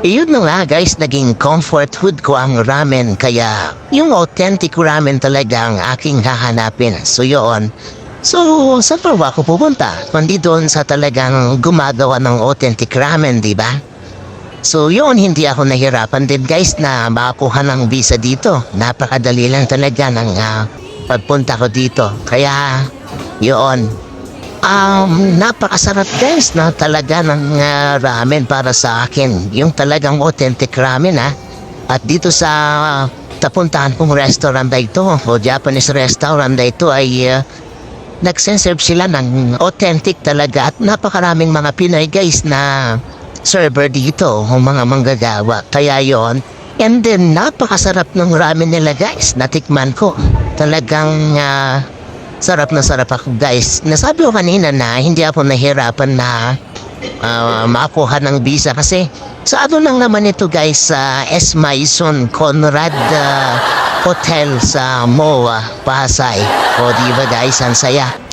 Yun na nga guys, naging comfort food ko ang ramen, kaya yung authentic ramen talaga ang aking hahanapin. So yun. So, saan pa ba ako pupunta? Kundi doon sa talagang gumagawa ng authentic ramen, di ba? So yun, hindi ako nahirapan din guys na makakuha ng visa dito. Napakadali lang talaga ng pagpunta ko dito. Kaya, yun. Napakasarap guys na talaga ng ramen para sa akin. Yung talagang authentic ramen At dito sa tapuntahan kong restaurant na ito, o Japanese restaurant na ito ay nagsenserve sila ng authentic talaga. At napakaraming mga Pinoy guys na server dito, o mga manggagawa. Kaya yon. And then napakasarap ng ramen nila guys, natikman ko. Talagang sarap na sarap ako guys. Nasabi ko kanina na hindi ako nahirapan na makakuha ng visa kasi sa ano lang naman ito guys, sa S. Maison Conrad Hotel sa MOA, Pasay. O diba guys, ang saya.